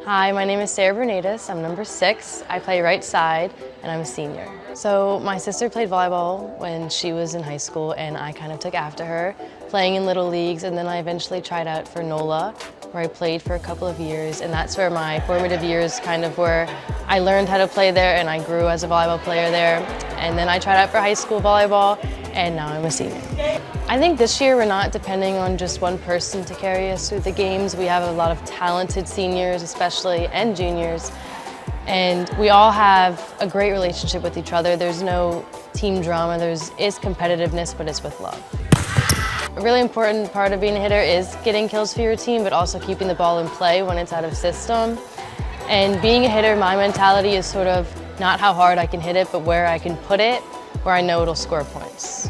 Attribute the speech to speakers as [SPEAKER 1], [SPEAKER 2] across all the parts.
[SPEAKER 1] Hi, my name is Bernadas. I'm number 6. I play right side, and I'm a senior. So my sister played volleyball when she was in high school, and I kind of took after her, playing in little leagues, and then I eventually tried out for Nola, where I played for a couple of years, and that's where my formative years kind of were. I learned how to play there, and I grew as a volleyball player there. And then I tried out for high school volleyball, and now I'm a senior. I think this year we're not depending on just one person to carry us through the games. We have a lot of talented seniors, especially, and juniors. And we all have a great relationship with each other. There's no team drama, there is competitiveness, but it's with love. A really important part of being a hitter is getting kills for your team, but also keeping the ball in play when it's out of system. And being a hitter, my mentality is sort of not how hard I can hit it, but where I can put it, where I know it'll score points.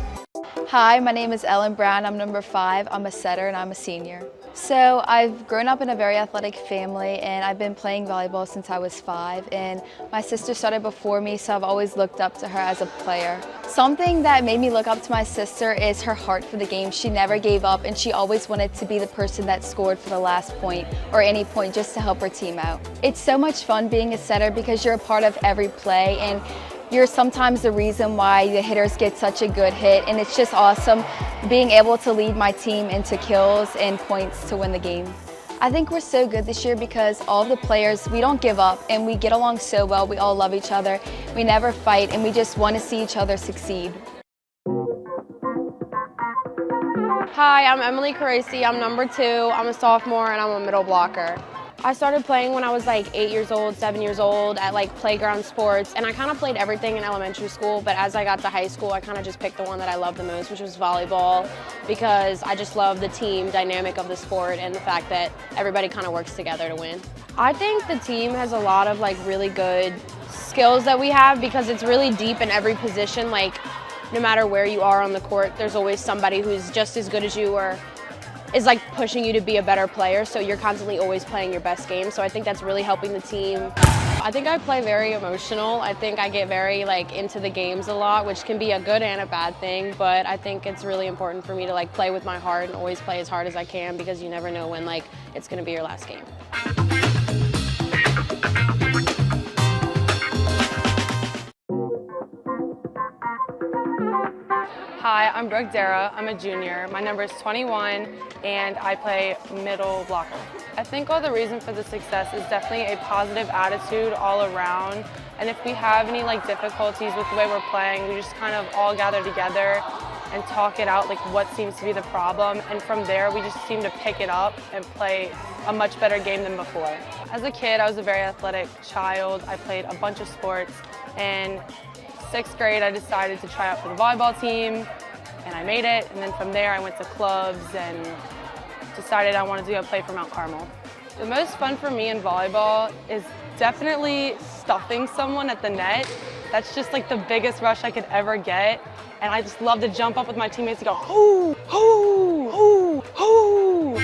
[SPEAKER 2] Hi, my name is Ellen Brown. I'm number 5. I'm a setter and I'm a senior. So I've grown up in a very athletic family and I've been playing volleyball since I was 5, and my sister started before me, so I've always looked up to her as a player. Something that made me look up to my sister is her heart for the game. She never gave up and she always wanted to be the person that scored for the last point or any point just to help her team out. It's so much fun being a setter because you're a part of every play, and you're sometimes the reason why the hitters get such a good hit, and it's just awesome being able to lead my team into kills and points to win the game. I think we're so good this year because all of the players, we don't give up and we get along so well. We all love each other. We never fight and we just want to see each other succeed.
[SPEAKER 3] Hi, I'm Emily Caracci. I'm number 2. I'm a sophomore and I'm a middle blocker. I started playing when I was like 8 years old, 7 years old at like playground sports, and I kind of played everything in elementary school, but as I got to high school, I kind of just picked the one that I loved the most, which was volleyball, because I just love the team dynamic of the sport and the fact that everybody kind of works together to win. I think the team has a lot of like really good skills that we have because it's really deep in every position. Like no matter where you are on the court, there's always somebody who's just as good as you or is like pushing you to be a better player, so you're constantly always playing your best game. So I think that's really helping the team. I think I play very emotional. I think I get very like into the games a lot, which can be a good and a bad thing, but I think it's really important for me to like play with my heart and always play as hard as I can because you never know when like it's gonna be your last game.
[SPEAKER 4] Hi, I'm Brooke Darrah. I'm a junior. My number is 21 and I play middle blocker. I think all the reason for the success is definitely a positive attitude all around. And if we have any like difficulties with the way we're playing, we just kind of all gather together and talk it out, like what seems to be the problem. And from there, we just seem to pick it up and play a much better game than before. As a kid, I was a very athletic child. I played a bunch of sports, and 6th grade, I decided to try out for the volleyball team, and I made it. And then from there, I went to clubs and decided I wanted to go play for Mount Carmel. The most fun for me in volleyball is definitely stuffing someone at the net. That's just like the biggest rush I could ever get. And I just love to jump up with my teammates and go, hoo, hoo, hoo, hoo.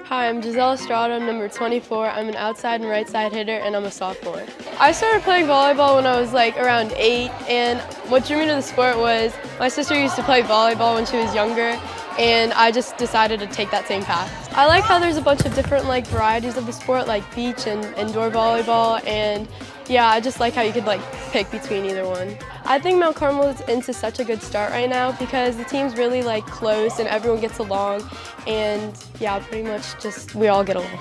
[SPEAKER 5] Hi, I'm Giselle Estrada, number 24. I'm an outside and right side hitter, and I'm a sophomore. I started playing volleyball when I was like around 8, and what drew me to the sport was my sister used to play volleyball when she was younger, and I just decided to take that same path. I like how there's a bunch of different like varieties of the sport, like beach and indoor volleyball, and yeah, I just like how you could like pick between either one. I think Mount Carmel is into such a good start right now because the team's really like close and everyone gets along, and yeah, pretty much just we all get along.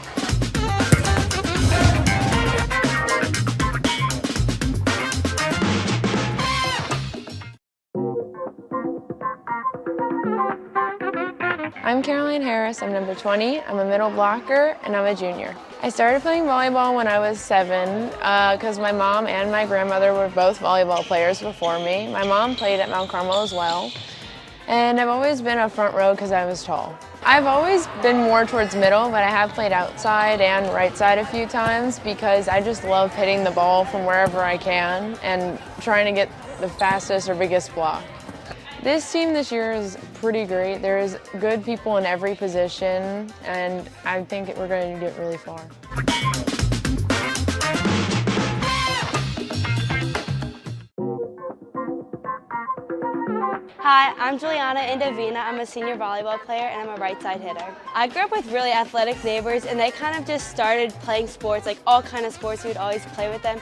[SPEAKER 6] I'm Caroline Harris. I'm number 20. I'm a middle blocker and I'm a junior. I started playing volleyball when I was 7 because my mom and my grandmother were both volleyball players before me. My mom played at Mount Carmel as well. And I've always been a front row because I was tall. I've always been more towards middle, but I have played outside and right side a few times because I just love hitting the ball from wherever I can and trying to get the fastest or biggest block. This team this year is pretty great. There's good people in every position, and I think we're going to get really far.
[SPEAKER 7] Hi, I'm Julianna Indovina. I'm a senior volleyball player and I'm a right side hitter. I grew up with really athletic neighbors and they kind of just started playing sports, like all kind of sports. We would always play with them.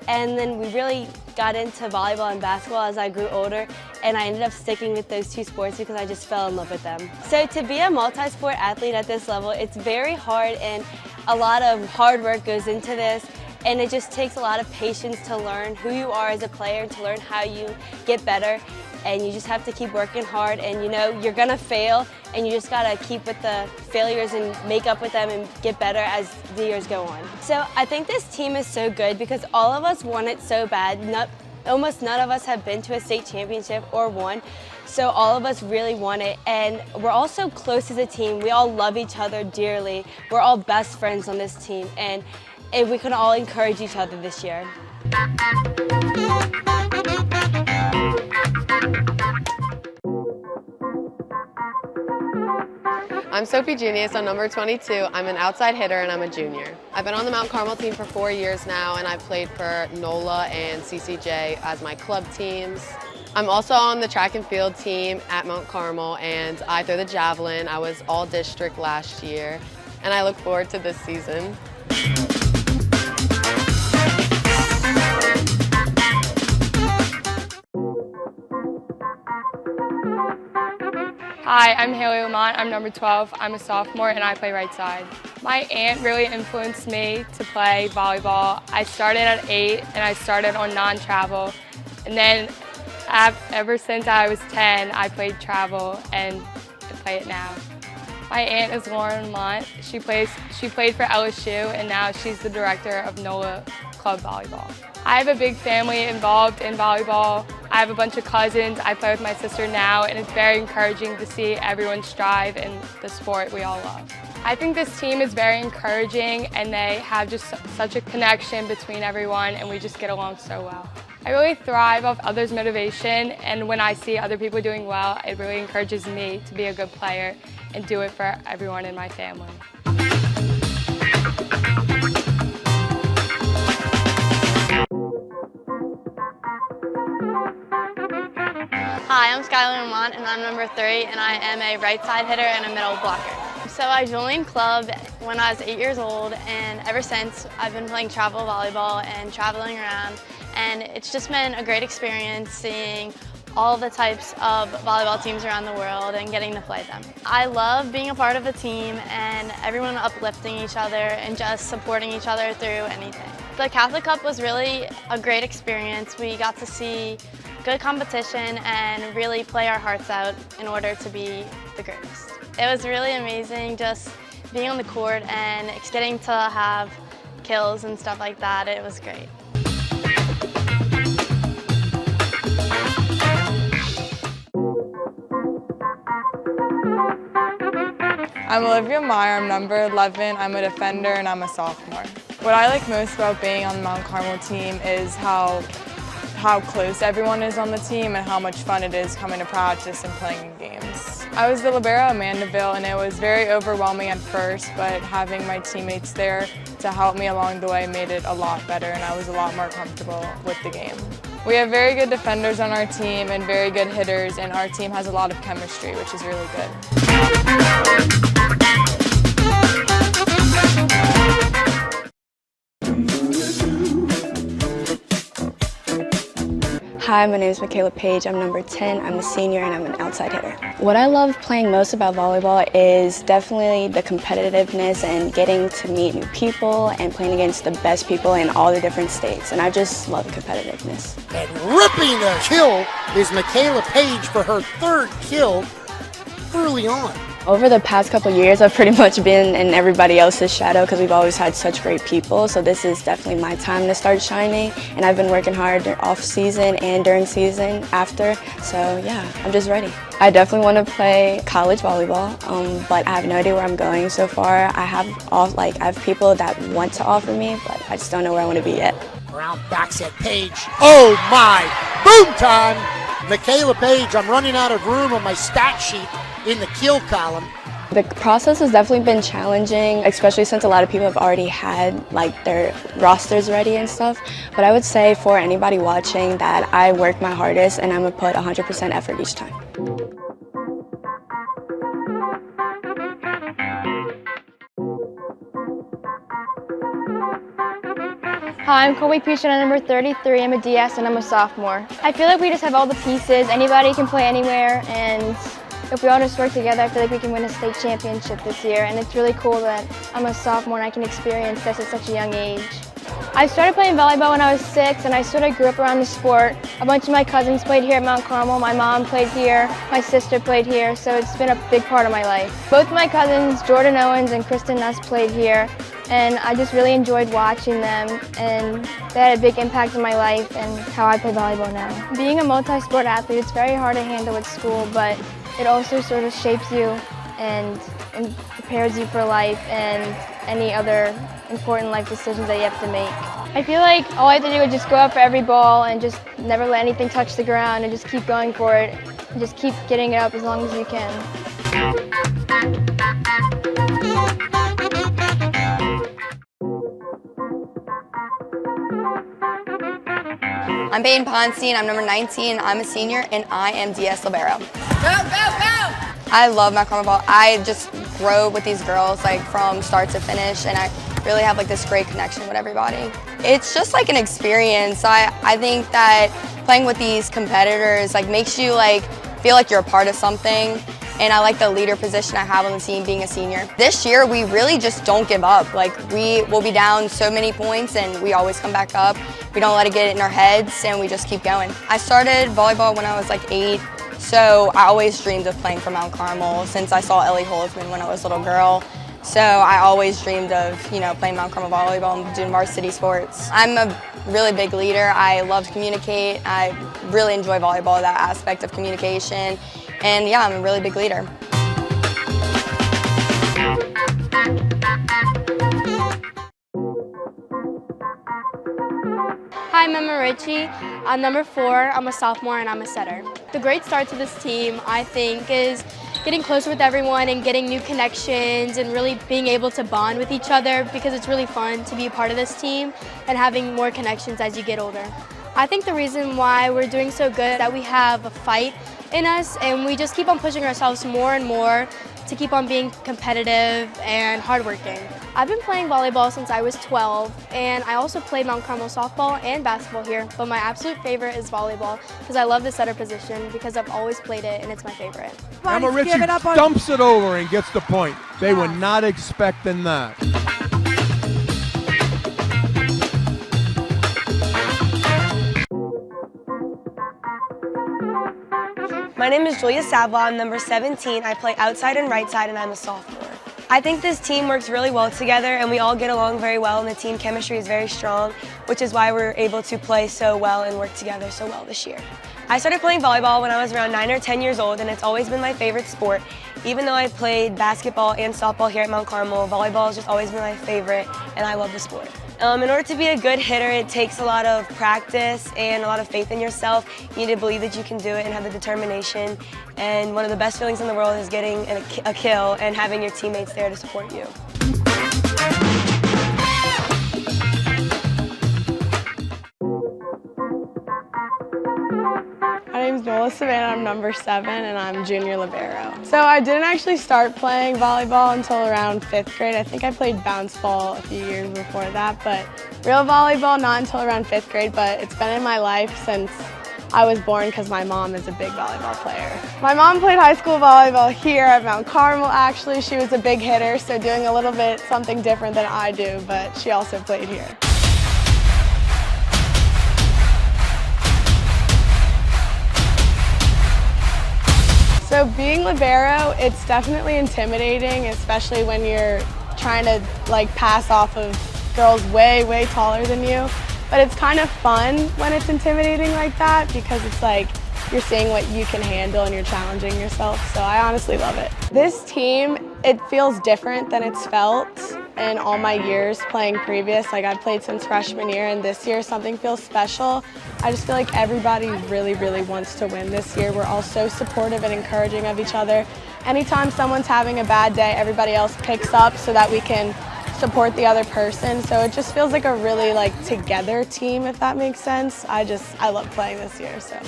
[SPEAKER 7] And then we really got into volleyball and basketball as I grew older, and I ended up sticking with those two sports because I just fell in love with them. So to be a multi-sport athlete at this level, it's very hard and a lot of hard work goes into this. And it just takes a lot of patience to learn who you are as a player and to learn how you get better. And you just have to keep working hard, and you know you're gonna fail, and you just gotta keep with the failures and make up with them and get better as the years go on. So I think this team is so good because all of us want it so bad. Almost none of us have been to a state championship or won, so all of us really want it, and we're all so close as a team. We all love each other dearly. We're all best friends on this team, and we can all encourage each other this year.
[SPEAKER 8] I'm Sophie Junius, I'm number 22. I'm an outside hitter and I'm a junior. I've been on the Mount Carmel team for 4 years now, and I've played for Nola and CCJ as my club teams. I'm also on the track and field team at Mount Carmel, and I throw the javelin. I was all district last year, and I look forward to this season.
[SPEAKER 5] Hi, I'm Hailie Leaumont. I'm number 12. I'm a sophomore and I play right side. My aunt really influenced me to play volleyball. I started at 8 and I started on non-travel. And then ever since I was 10, I played travel and I play it now. My aunt is Lauren Leaumont. She played for LSU and now she's the director of Nola Club Volleyball. I have a big family involved in volleyball. I have a bunch of cousins. I play with my sister now, and it's very encouraging to see everyone strive in the sport we all love. I think this team is very encouraging, and they have just such a connection between everyone, and we just get along so well. I really thrive off others' motivation, and when I see other people doing well, it really encourages me to be a good player and do it for everyone in my family.
[SPEAKER 9] Hi, I'm Skylar Leaumont and I'm number 3 and I am a right side hitter and a middle blocker. So I joined club when I was 8 years old, and ever since I've been playing travel volleyball and traveling around, and it's just been a great experience seeing all the types of volleyball teams around the world and getting to play them. I love being a part of a team and everyone uplifting each other and just supporting each other through anything. The Catholic Cup was really a great experience. We got to see good competition and really play our hearts out in order to be the greatest. It was really amazing just being on the court and getting to have kills and stuff like that. It was great.
[SPEAKER 10] I'm Olivia Meyer, I'm number 11, I'm a defender and I'm a sophomore. What I like most about being on the Mount Carmel team is how close everyone is on the team and how much fun it is coming to practice and playing games. I was the libero at Mandeville and it was very overwhelming at first, but having my teammates there to help me along the way made it a lot better and I was a lot more comfortable with the game. We have very good defenders on our team and very good hitters, and our team has a lot of chemistry, which is really good.
[SPEAKER 11] Hi, my name is Makayla Page. I'm number 10. I'm a senior and I'm an outside hitter. What I love playing most about volleyball is definitely the competitiveness and getting to meet new people and playing against the best people in all the different states. And I just love competitiveness.
[SPEAKER 12] And ripping the kill is Makayla Page for her 3rd kill early on.
[SPEAKER 11] Over the past couple of years, I've pretty much been in everybody else's shadow because we've always had such great people. So this is definitely my time to start shining. And I've been working hard off season and during season after. So yeah, I'm just ready. I definitely want to play college volleyball, but I have no idea where I'm going so far. I have people that want to offer me, but I just don't know where I want to be yet.
[SPEAKER 12] Brown backs at Page. Oh my, boom time. Makayla Page, I'm running out of room on my stat sheet in the kill column.
[SPEAKER 11] The process has definitely been challenging, especially since a lot of people have already had like their rosters ready and stuff. But I would say for anybody watching that I work my hardest and I'm gonna put 100% effort each time.
[SPEAKER 13] Hi, I'm Colby Pechon, I'm number 33. I'm a DS and I'm a sophomore. I feel like we just have all the pieces. Anybody can play anywhere, and if we all just work together, I feel like we can win a state championship this year. And it's really cool that I'm a sophomore and I can experience this at such a young age. I started playing volleyball when I was 6, and I sort of grew up around the sport. A bunch of my cousins played here at Mount Carmel. My mom played here. My sister played here, so it's been a big part of my life. Both my cousins, Jordan Owens and Kristen Nuss, played here, and I just really enjoyed watching them, and they had a big impact on my life and how I play volleyball now. Being a multi-sport athlete, it's very hard to handle at school, but it also sort of shapes you and prepares you for life and any other important life decisions that you have to make. I feel like all I have to do is just go up for every ball and just never let anything touch the ground and just keep going for it and just keep getting it up as long as you can.
[SPEAKER 14] I'm Payton Ponstein, I'm number 19, I'm a senior, and I am DS Libero. Go, go, go! I love Mount Carmel Ball. I just grow with these girls like from start to finish, and I really have like this great connection with everybody. It's just like an experience. I think that playing with these competitors like makes you like feel like you're a part of something. And I like the leader position I have on the team being a senior. This year, we really just don't give up. Like, we will be down so many points and we always come back up. We don't let it get in our heads and we just keep going. I started volleyball when I was like 8, so I always dreamed of playing for Mount Carmel since I saw Ellie Holtzman when I was a little girl. So I always dreamed of, you know, playing Mount Carmel volleyball and doing varsity sports. I'm a really big leader. I love to communicate. I really enjoy volleyball, that aspect of communication. And yeah, I'm a really big leader.
[SPEAKER 15] Hi, I'm Richey. I'm number 4. I'm a sophomore and I'm a setter. The great start to this team, I think, is getting closer with everyone and getting new connections and really being able to bond with each other, because it's really fun to be a part of this team and having more connections as you get older. I think the reason why we're doing so good is that we have a fight in us and we just keep on pushing ourselves more and more to keep on being competitive and hardworking. I've been playing volleyball since I was 12, and I also played Mount Carmel softball and basketball here, but my absolute favorite is volleyball because I love the setter position because I've always played it and it's my favorite.
[SPEAKER 16] Emma Richey dumps it over and gets the point. They were not expecting that.
[SPEAKER 17] My name is Julia Savois. I'm number 17. I play outside and right side, and I'm a sophomore. I think this team works really well together, and we all get along very well, and the team chemistry is very strong, which is why we're able to play so well and work together so well this year. I started playing volleyball when I was around 9 or 10 years old, and it's always been my favorite sport. Even though I played basketball and softball here at Mount Carmel, volleyball has just always been my favorite, and I love the sport. In order to be a good hitter, it takes a lot of practice and a lot of faith in yourself. You need to believe that you can do it and have the determination. And one of the best feelings in the world is getting a kill and having your teammates there to support you.
[SPEAKER 5] My name is Nola Sevin, I'm number 7, and I'm junior libero. So I didn't actually start playing volleyball until around 5th grade. I think I played bounce ball a few years before that, but real volleyball not until around 5th grade, but it's been in my life since I was born because my mom is a big volleyball player. My mom played high school volleyball here at Mount Carmel, actually. She was a big hitter, so doing a little bit something different than I do, but she also played here. So being libero, it's definitely intimidating, especially when you're trying to like pass off of girls way taller than you. But it's kind of fun when it's intimidating like that because it's like you're seeing what you can handle and you're challenging yourself. So I honestly love it. This team, it feels different than it's felt in all my years playing previous. Like I've played since freshman year, and this year something feels special. I just feel like everybody really wants to win this year. We're all so supportive and encouraging of each other. Anytime someone's having a bad day, everybody else picks up so that we can support the other person. So it just feels like a really together team, if that makes sense. I love playing this year. So.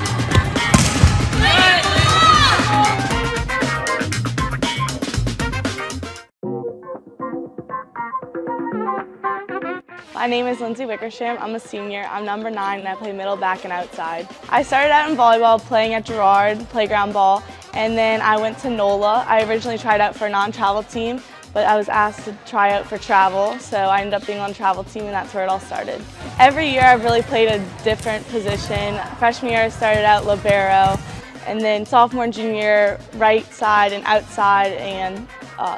[SPEAKER 18] My name is Lindsey Wickersham. I'm a senior. I'm number 9 and I play middle, back, and outside. I started out in volleyball playing at Girard, playground ball, and then I went to Nola. I originally tried out for a non-travel team, but I was asked to try out for travel, so I ended up being on the travel team and that's where it all started. Every year I've really played a different position. Freshman year I started out libero, and then sophomore and junior year, right side and outside and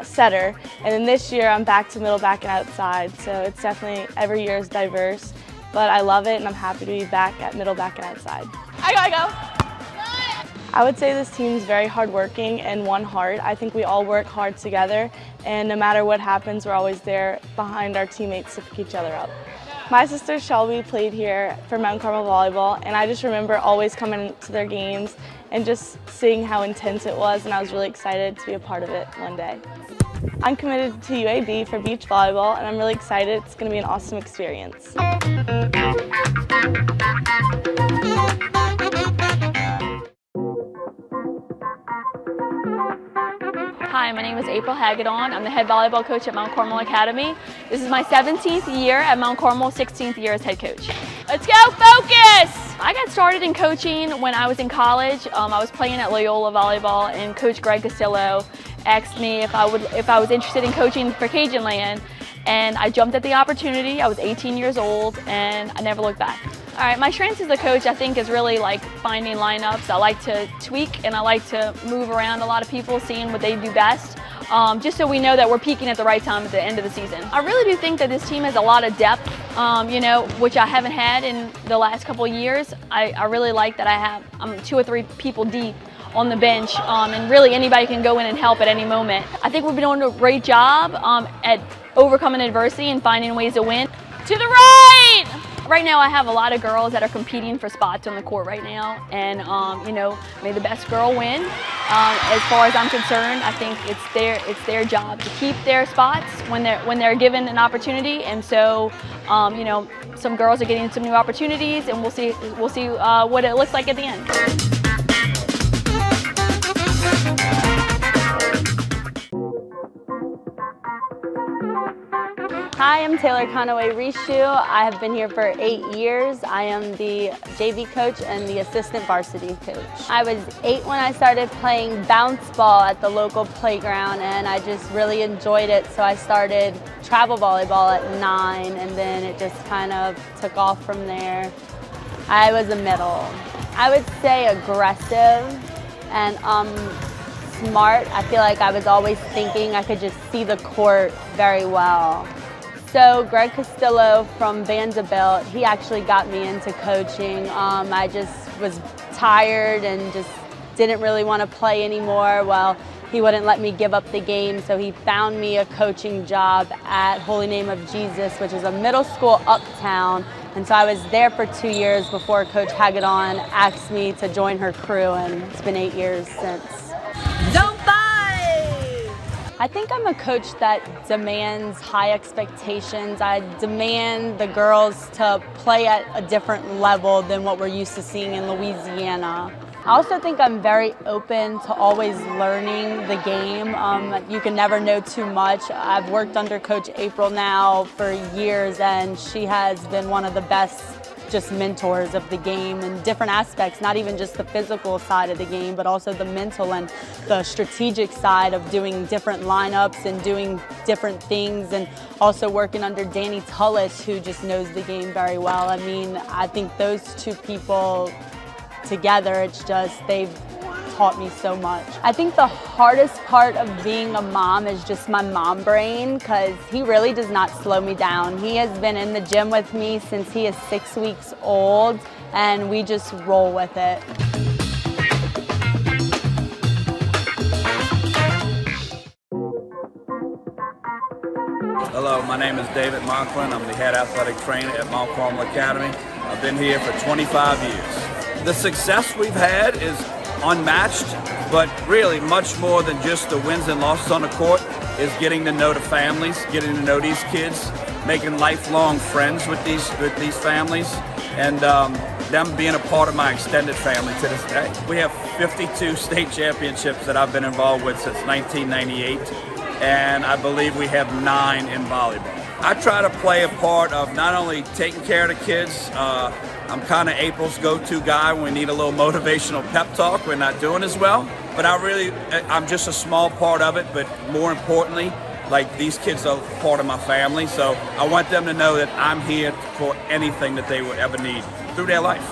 [SPEAKER 18] setter. And then this year I'm back to middle, back, and outside. So it's definitely, every year is diverse, but I love it and I'm happy to be back at middle, back, and outside. I go. I would say this team's very hardworking and one heart. I think we all work hard together, and no matter what happens, we're always there behind our teammates to pick each other up. My sister Shelby played here for Mount Carmel Volleyball, and I just remember always coming to their games and just seeing how intense it was, and I was really excited to be a part of it one day. I'm committed to UAB for beach volleyball, and I'm really excited. It's going to be an awesome experience.
[SPEAKER 19] Hi, my name is April Hagadone. I'm the head volleyball coach at Mount Carmel Academy. This is my 17th year at Mount Carmel, 16th year as head coach. Let's go, focus! I got started in coaching when I was in college. I was playing at Loyola Volleyball, and Coach Greg Castillo asked me if I was interested in coaching for Cajun Land, and I jumped at the opportunity. I was 18 years old, and I never looked back. All right, my strengths as a coach, I think, is really finding lineups. I like to tweak, and I like to move around a lot of people, seeing what they do best, just so we know that we're peaking at the right time at the end of the season. I really do think that this team has a lot of depth, which I haven't had in the last couple of years. I really like that I'm 2 or 3 people deep on the bench, and really anybody can go in and help at any moment. I think we've been doing a great job at overcoming adversity and finding ways to win. To the right! Right now I have a lot of girls that are competing for spots on the court right now, and may the best girl win. As far as I'm concerned, I think it's their job to keep their spots when they're given an opportunity, and so some girls are getting some new opportunities, and we'll see what it looks like at the end.
[SPEAKER 20] Hi, I'm Taylor Conaway Richaud. I have been here for 8 years. I am the JV coach and the assistant varsity coach. I was 8 when I started playing bounce ball at the local playground, and I just really enjoyed it. So I started travel volleyball at 9, and then it just kind of took off from there. I was a middle. I would say aggressive and smart. I feel like I was always thinking. I could just see the court very well. So Greg Castillo from Vanderbilt, he actually got me into coaching. I just was tired and just didn't really want to play anymore. Well, he wouldn't let me give up the game, so he found me a coaching job at Holy Name of Jesus, which is a middle school uptown. And so I was there for 2 years before Coach Hagadone asked me to join her crew, and it's been 8 years since. I think I'm a coach that demands high expectations. I demand the girls to play at a different level than what we're used to seeing in Louisiana. I also think I'm very open to always learning the game. You can never know too much. I've worked under Coach April now for years, and she has been one of the best just mentors of the game in different aspects, not even just the physical side of the game, but also the mental and the strategic side of doing different lineups and doing different things, and also working under Danny Tullis, who just knows the game very well. I mean, I think those two people together, it's just, they've taught me so much. I think the hardest part of being a mom is just my mom brain, because he really does not slow me down. He has been in the gym with me since he is 6 weeks old, and we just roll with it.
[SPEAKER 21] Hello, my name is David Mocklin. I'm the head athletic trainer at Mount Carmel Academy. I've been here for 25 years. The success we've had is unmatched, but really much more than just the wins and losses on the court is getting to know the families, getting to know these kids, making lifelong friends with these families, and them being a part of my extended family to this day. We have 52 state championships that I've been involved with since 1998, and I believe we have 9 in volleyball. I try to play a part of not only taking care of the kids, I'm kind of April's go-to guy when we need a little motivational pep talk, we're not doing as well, but I'm just a small part of it, but more importantly, like, these kids are part of my family, so I want them to know that I'm here for anything that they would ever need through their life.